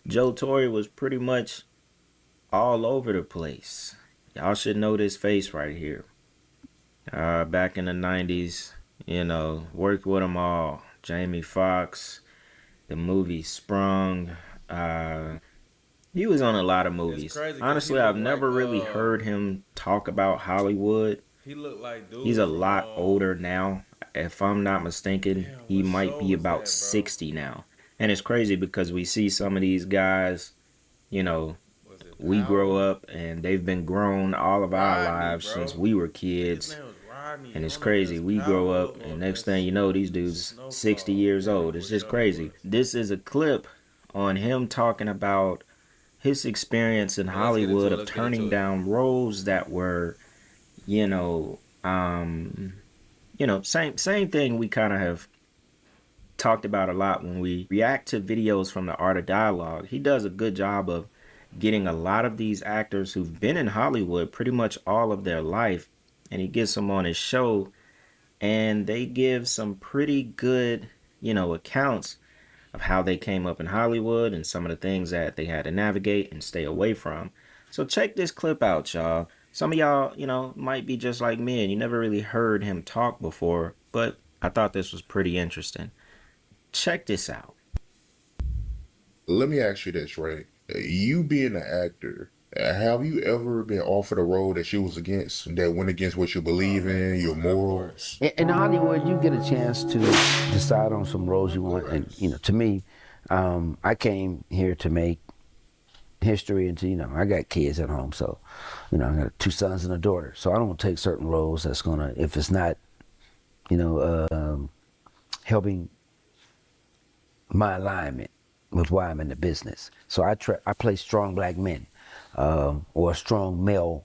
Joe Torre was pretty much all over the place. Y'all should know this face right here. Back in the 90s, worked with them all. Jamie Foxx, the movie Sprung. Uh, he was on a lot of It's movies. crazy because he Honestly, I've looked like never really heard him talk about Hollywood. he looked like He's dude a from lot older now. If I'm not mistaken, damn, he what might show be was about that, bro? 60 now. And it's crazy because we see some of these guys, you know, Was it we grow Power? up and they've been grown all of our Rodney, lives since bro. we were I think his kids. name was Rodney. And I it's don't know if crazy. that's We grow Power up, or and if next thing that's you know, these dudes 60 Snowfall. I years can't old. remember It's what just show that crazy. was. This is a clip on him talking about his experience in But let's get into Hollywood it. of Let's get into turning it. down roles that were, you know, um, same thing we kind of have talked about a lot when we react to videos from the Art of Dialogue. He does a good job of getting a lot of these actors who've been in Hollywood pretty much all of their life, and he gets them on his show, and they give some pretty good, accounts of how they came up in Hollywood and some of the things that they had to navigate and stay away from. So check this clip out, y'all. Some of y'all, might be just like me and you never really heard him talk before, but I thought this was pretty interesting. Check this out. Let me ask you this, right? You being an actor, have you ever been offered a role that you was against, that went against what you Oh believe man, in, come your on, that part. morals? In Hollywood, you get a chance to decide on some roles you Of want, and course. to me, I came here to make history, and to I got kids at home, so I got two sons and a daughter, so I don't take certain roles that's gonna, if it's not you know helping my alignment with why I'm in the business. So I play strong black men, or a strong male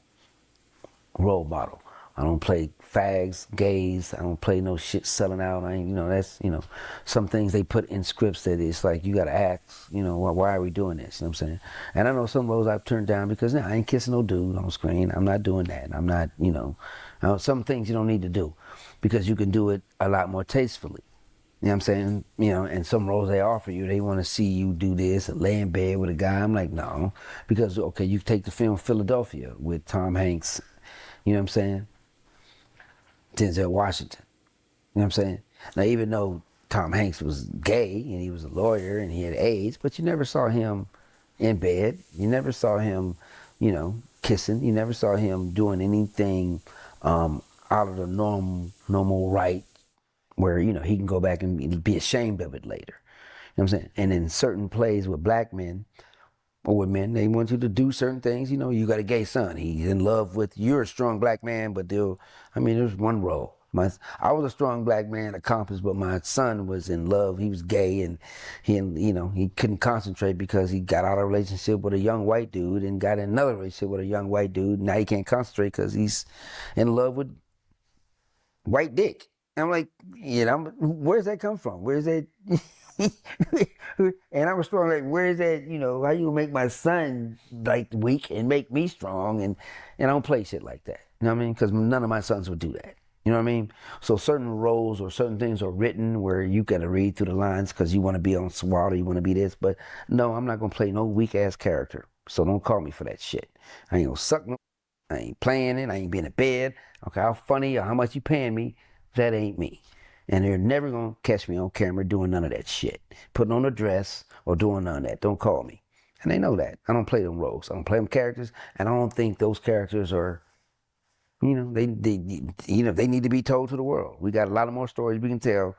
role model. I don't play fags, gays. I don't play no shit selling out. I ain't, that's, some things they put in scripts that it's like, you got to ask, why are we doing this? You know what I'm saying? And I know some roles I've turned down because I ain't kissing no dude on screen. I'm not doing that. I'm not, some things you don't need to do because you can do it a lot more tastefully. You know what I'm saying? And some roles they offer you, they want to see you do this and lay in bed with a guy. I'm like, no. Because, okay, you take the film Philadelphia with Tom Hanks, you know what I'm saying? Denzel Washington. You know what I'm saying? Now, even though Tom Hanks was gay and he was a lawyer and he had AIDS, but you never saw him in bed. You never saw him, kissing. You never saw him doing anything out of the normal right where, he can go back and be ashamed of it later. You know what I'm saying? And in certain plays with black men, or with men, they want you to do certain things. You got a gay son. He's in love with, you're a strong black man, but there's one role. I was a strong black man, accomplished, but my son was in love. He was gay, and he couldn't concentrate because he got out of a relationship with a young white dude and got in another relationship with a young white dude. Now he can't concentrate because he's in love with white dick. And I'm like, where's that come from? Where's that? And I was strong. Like, where's that? How you make my son like weak and make me strong? And I don't play shit like that. You know what I mean? Because none of my sons would do that. You know what I mean? So certain roles or certain things are written where you got to read through the lines because you want to be on SWAT or you want to be this. But no, I'm not gonna play no weak ass character. So don't call me for that shit. I ain't gonna suck no. I ain't playing it. I ain't being in bed. Okay, how funny or how much you paying me? That ain't me. And they're never gonna catch me on camera doing none of that shit. Putting on a dress or doing none of that. Don't call me. And they know that. I don't play them roles. I don't play them characters. And I don't think those characters are, they need to be told to the world. We got a lot of more stories we can tell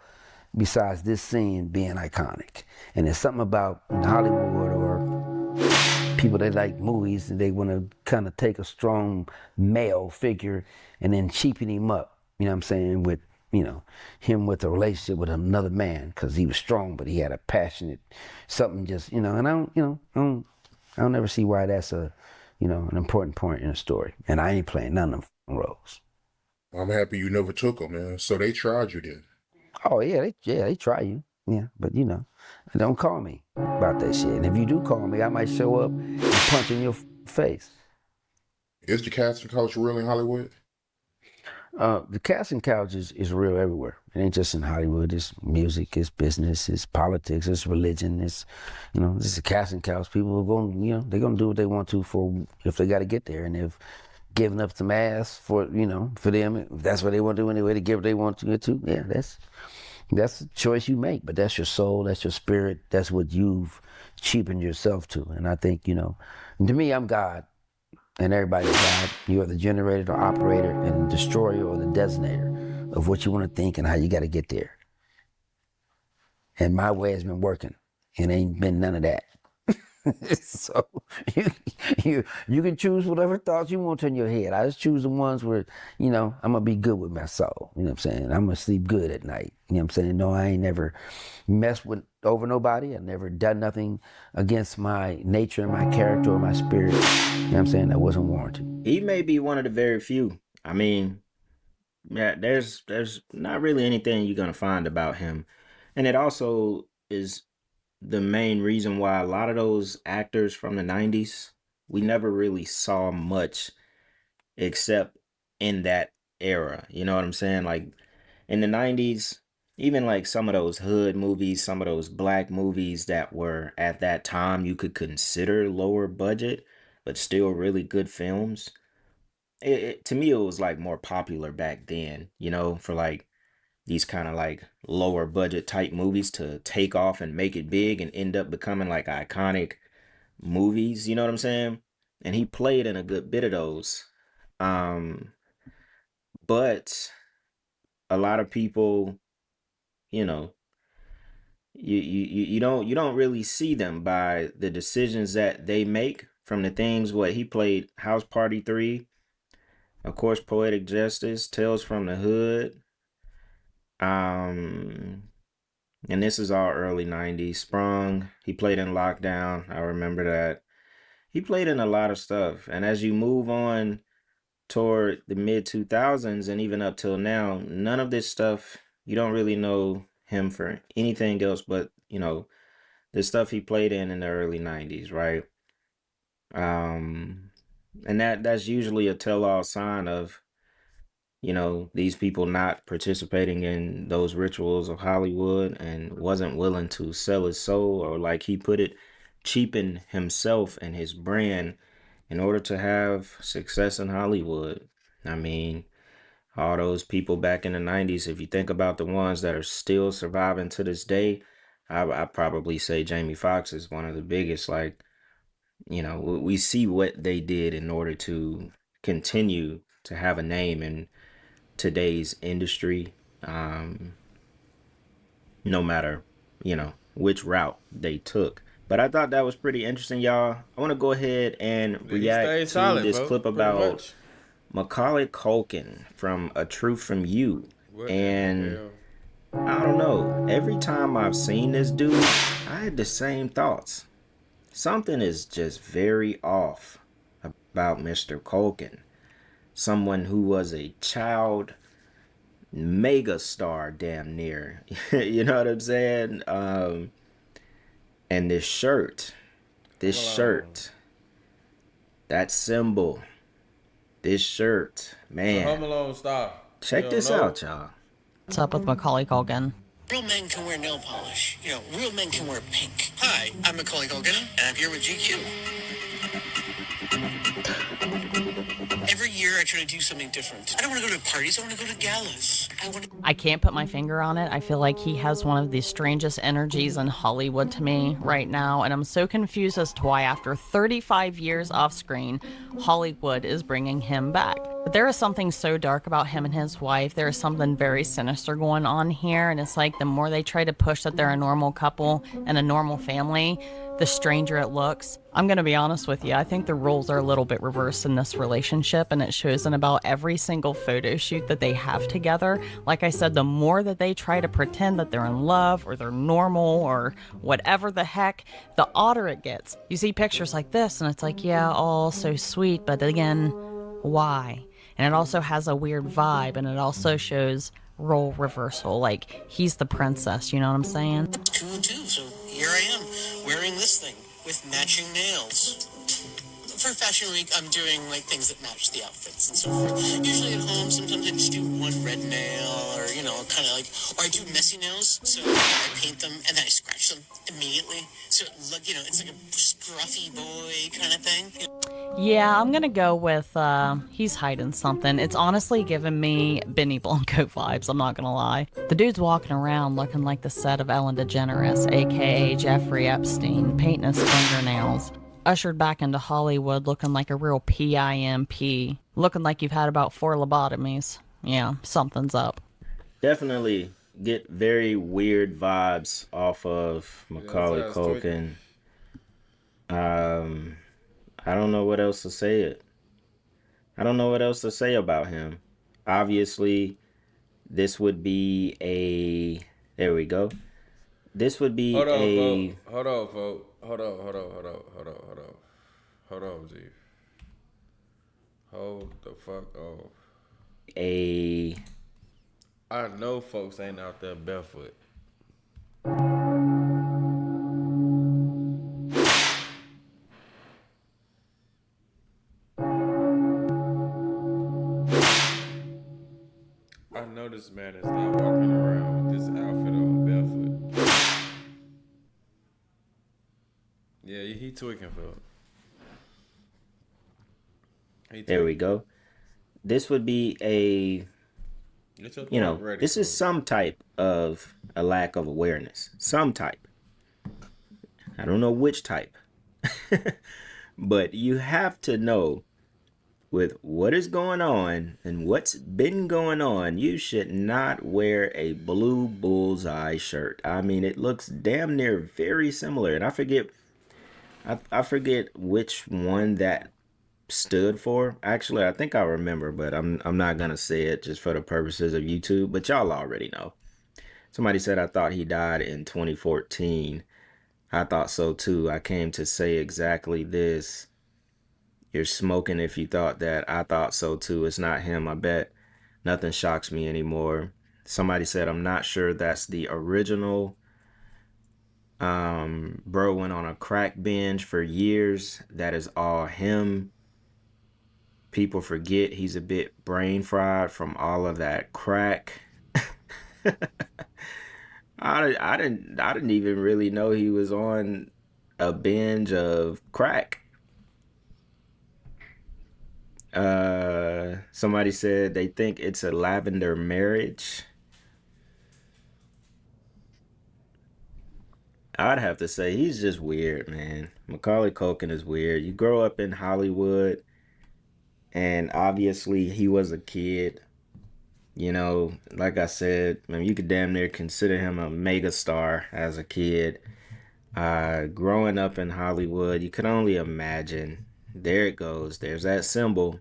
besides this scene being iconic. And there's something about in Hollywood or people that like movies and they want to kind of take a strong male figure and then cheapen him up, you know what I'm saying, with, him with a relationship with another man because he was strong, but he had a passionate something just, and I don't ever see why that's an important point in a story. And I ain't playing none of them roles. I'm happy you never took them, man. So they tried you then. Oh yeah, they try you. Yeah, but don't call me about that shit. And if you do call me, I might show up and punch in your face. Is the casting couch real in Hollywood? The casting couch is real everywhere. It ain't just in Hollywood. It's music, it's business, it's politics, it's religion. It's, this is a casting couch. People are going, they're going to do what they want to for if they got to get there. And if giving up some ass for them, if that's what they want to do anyway, to give what they want to get to, yeah, that's the choice you make. But that's your soul, that's your spirit, that's what you've cheapened yourself to. And I think, to me, I'm God. And everybody's God. You are the generator, the operator, and the destroyer or the designator of what you want to think and how you got to get there. And my way has been working, and ain't been none of that. So you, you can choose whatever thoughts you want in your head. I just choose the ones where, I'm gonna be good with my soul. You know what I'm saying? I'm gonna sleep good at night. You know what I'm saying? No, I ain't never messed with over nobody. I've never done nothing against my nature and my character or my spirit. You know what I'm saying? That wasn't warranted. He may be one of the very few. I mean, yeah, there's not really anything you're gonna find about him, and it also is the main reason why a lot of those actors from the '90s we never really saw much except in that era. You know what I'm saying? Like in the '90s, even like some of those hood movies, some of those black movies that were at that time you could consider lower budget, but still really good films. To me, it was like more popular back then, for like these kind of like lower budget type movies to take off and make it big and end up becoming like iconic movies, you know what I'm saying? And he played in a good bit of those. Um, but a lot of people, you know, you don't really see them by the decisions that they make from the things what he played House Party 3, of course, Poetic Justice, Tales from the Hood. Um, and this is all early '90s. Sprung, he played in Lockdown. I remember that. He played in a lot of stuff. And as you move on toward the mid 2000s and even up till now, none of this stuff, you don't really know him for anything else but, the stuff he played in the early '90s, right? Um, and that's usually a tell-all sign of, these people not participating in those rituals of Hollywood and wasn't willing to sell his soul or, like he put it, cheapen himself and his brand in order to have success in Hollywood. I mean, all those people back in the '90s, if you think about the ones that are still surviving to this day, I probably say Jamie Foxx is one of the biggest. Like, we see what they did in order to continue to have a name in today's industry, no matter, which route they took. But I thought that was pretty interesting, y'all. I want to go ahead and Yeah, he react stayed to solid, this folks. clip Pretty about much. Macaulay Culkin from A Truth from You. What in the And hell? I don't know, every time I've seen this dude, I had the same thoughts. Something is just very off about Mr. Culkin. Someone who was a child mega star damn near. You know what I'm saying? And this Home Alone. shirt, that symbol, this shirt, It's a Home man. Alone star. You Check don't this know? out, y'all. What's up with Macaulay Culkin? Real men can wear nail polish. Real men can wear pink. Hi, I'm Macaulay Culkin, and I'm here with GQ. Every year I try to do something different. I don't want to go to parties, I want to go to galas. I can't put my finger on it. I feel like he has one of the strangest energies in Hollywood to me right now, and I'm so confused as to why, after 35 years off screen, Hollywood is bringing him back. But there is something so dark about him and his wife. There is something very sinister going on here, and it's like the more they try to push that they're a normal couple and a normal family, the stranger it looks. I'm going to be honest with you. I think the roles are a little bit reversed in this relationship, and it shows in about every single photo shoot that they have together. Like I said, the more that they try to pretend that they're in love or they're normal or whatever the heck, the odder it gets. You see pictures like this, and it's like, yeah, all so sweet, but again, why? And it also has a weird vibe, and it also shows role reversal. Like, he's the princess, you know what I'm saying? 2 and 2, so here I am, wearing this thing with matching nails. for Fashion Week, I'm doing like things that match the outfits and so forth. Usually at home, sometimes I just do one red nail, or kind of like, or I do messy nails. So I paint them and then I scratch them immediately. So it look, it's like a scruffy boy kind of thing. Yeah, I'm gonna go with he's hiding something. It's honestly giving me Benny Blanco vibes, I'm not gonna lie. The dude's walking around looking like the set of Ellen DeGeneres, aka Jeffrey Epstein, painting his fingernails. Ushered back into Hollywood looking like a real PIMP. Looking like you've had about 4 lobotomies. Yeah, something's up. Definitely get very weird vibes off of Yeah, that's Macaulay how it's tweaking. Culkin. Um, I don't know what else to say. I don't know what else to say about him. Obviously, this would be a. There we go. This would be Hold on, a folk. Hold on, folk. Hold on, G. Hold the fuck on. a I know folks ain't out there barefoot. I know this man is not walking around with this outfit on barefoot. Yeah, he tweaking, folk. He there we tweaking. go. This would be a Get your throat ready, this is folk. some type of a lack of awareness. Some type. I don't know which type. But you have to know with what is going on and what's been going on, you should not wear a blue bullseye shirt. I mean, it looks damn near very similar. And I forget which one that stood for. Actually, I think I remember, but I'm not gonna say it just for the purposes of YouTube, but y'all already know. Somebody said I thought he died in 2014. I thought so too. I came to say exactly this. You're smoking if you thought that. I thought so too. It's not him. I bet nothing shocks me anymore. Somebody said I'm not sure that's the original. Bro went on a crack binge for years. That is all him. People forget he's a bit brain fried from all of that crack. I didn't even really know he was on a binge of crack. Somebody said they think it's a lavender marriage. I'd have to say he's just weird, man. Macaulay Culkin is weird. You grow up in Hollywood, and obviously he was a kid. Like I said, man, you could damn near consider him a mega star as a kid. Growing up in Hollywood, you could only imagine. There it goes. There's that symbol.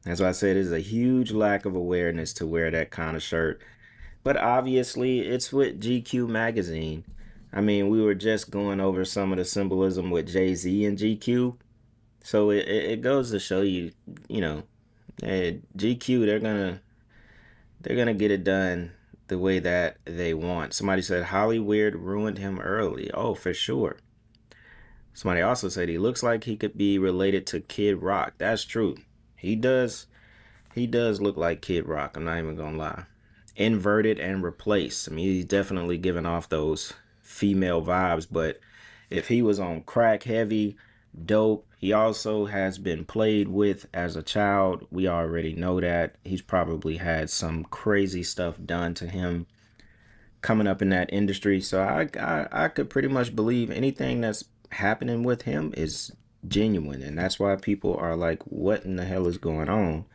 That's why I said there's a huge lack of awareness to wear that kind of shirt. But obviously, it's with GQ magazine. I mean, we were just going over some of the symbolism with Jay-Z and GQ. So it goes to show you, you know, GQ, they're gonna get it done the way that they want. Somebody said Hollywood ruined him early. Oh, for sure. Somebody also said he looks like he could be related to Kid Rock. That's true. He does. He does look like Kid Rock. I'm not even gonna lie. Inverted and replaced. I mean, he's definitely giving off those female vibes. But if he was on crack heavy, dope. He also has been played with as a child. We already know that. He's probably had some crazy stuff done to him coming up in that industry. So I could pretty much believe anything that's happening with him is genuine. And that's why people are like, what in the hell is going on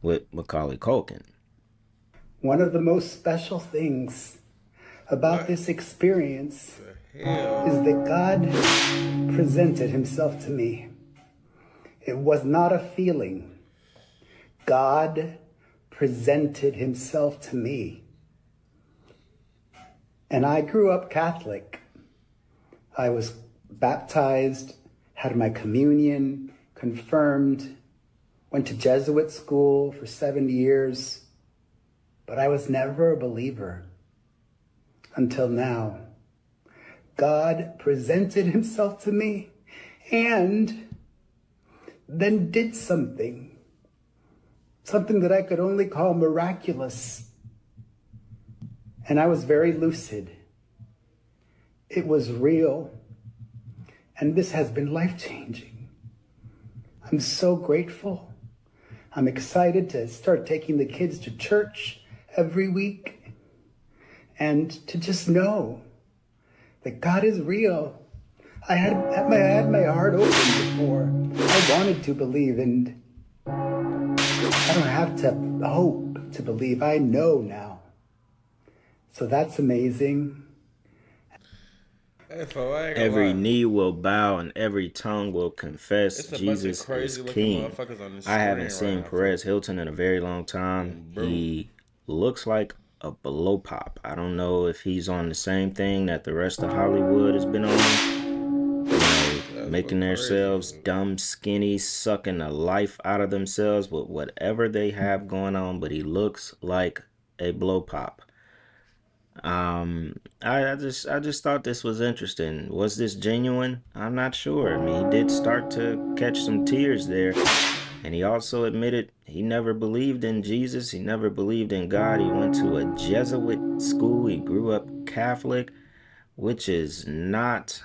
with Macaulay Culkin? One of the most special things about What this experience the hell? is that God presented himself to me. It was not a feeling. God presented himself to me. And I grew up Catholic. I was baptized, had my communion, confirmed, went to Jesuit school for 7 years, but I was never a believer until now. God presented himself to me, and then did something that I could only call miraculous. And I was very lucid. It was real. And this has been life-changing. I'm so grateful. I'm excited to start taking the kids to church every week and to just know that God is real. I had my heart open before. I wanted to believe, and I don't have to hope to believe. I know now. So that's amazing. Hey, fo, I ain't gonna Every lie. knee will bow and every tongue will confess It's a bunch of Jesus is crazy looking King. motherfuckers on the I screen haven't right seen now, Perez fo. Hilton in a very long time. Bro, He looks like a blow pop. I don't know if he's on the same thing that the rest of Hollywood has been on. that's Making what crazy, themselves fo. dumb, skinny, sucking the life out of themselves with whatever they have going on, but he looks like a blow pop. I just thought this was interesting. Was this genuine? I'm not sure. I mean, he did start to catch some tears there, and he also admitted he never believed in Jesus. He never believed in God. He went to a Jesuit school. He grew up Catholic, which is not,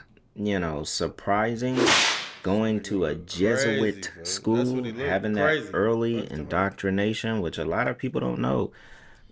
surprising. This Going nigga to a look crazy, Jesuit fo. That's what school, he look having that crazy. early Fuck talking about. indoctrination, which a lot of people don't know.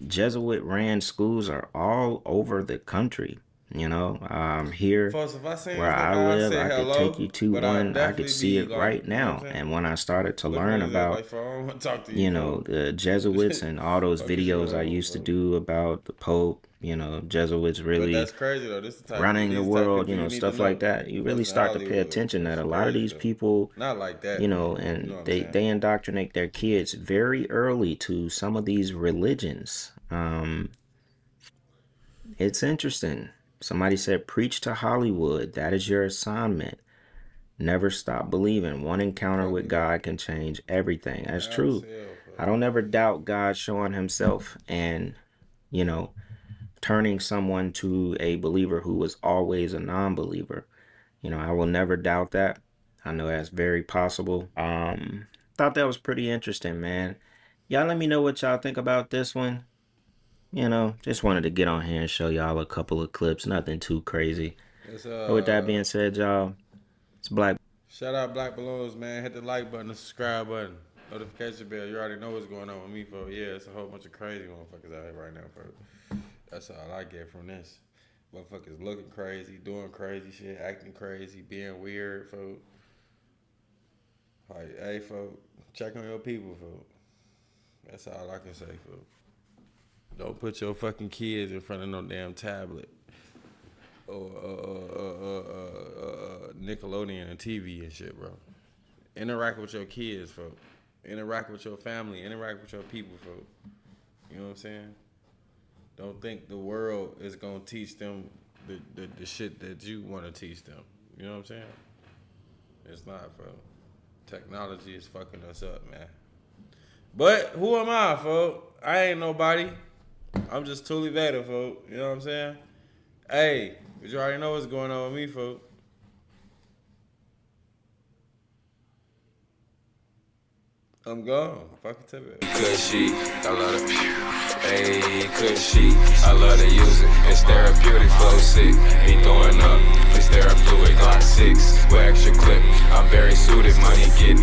Jesuit ran schools are all over the country. Here Folks, if I seen where this I nigga, I'd live, say I could take hello, you to but I'd one. I could definitely see be it like, right you know what I'm now. saying? And when I started to Looking learn at his ass about, like, fo, I don't want to talk to you, fo. the Jesuits and all those Fuck is you videos I on, used to fo. do about the Pope, Jesuits But really that's crazy though. This the type of running the these type of world, people you need to stuff like know. that, you really Close to start to pay Hollywood. attention that It's a lot of crazy these though. people, Not like that, but you know and what I'm they saying. they indoctrinate their kids very early to some of these religions. It's interesting. Somebody said, preach to Hollywood. That is your assignment. Never stop believing. One encounter Fuck with he look God can change everything. That's bad as true. hell, fo. I don't ever doubt God showing himself and, you know, turning someone to a believer who was always a non-believer. I will never doubt that. I know that's very possible. Thought that was pretty interesting, man. Y'all let me know what y'all think about this one. Just wanted to get on here and show y'all a couple of clips, nothing too crazy. It's But with that being said, y'all, it's Black. shout out Black Balloons, man. Hit the like button, the subscribe button, notification bell. You already know what's going on with me, fo. Yeah, it's a whole bunch of crazy motherfuckers out here right now, fo. That's all I get from this. Motherfuckers looking crazy, doing crazy shit, acting crazy, being weird, fo. Like, hey, fo, check on your people, fo. That's all I can say, fo. Don't put your fucking kids in front of no damn tablet or Nickelodeon and TV and shit, bro. Interact with your kids, folks. Interact with your family. Interact with your people, folks. You know what I'm saying? Don't think the world is gonna teach them the shit that you want to teach them. You know what I'm saying? It's not, folks. Technology is fucking us up, man. But who am I, folks? I ain't nobody. I'm just Tuli Vader, folks. You know what I'm saying? Hey, but you already know what's going on with me, folks. I'm gone. Fucking tip it. Cushy, I love it. Hey, cushy, I love to use it. It's therapeutic, flow sick. Be throwing up. It's therapeutic, Glock 6 with extra clip. I'm very suited, money getting.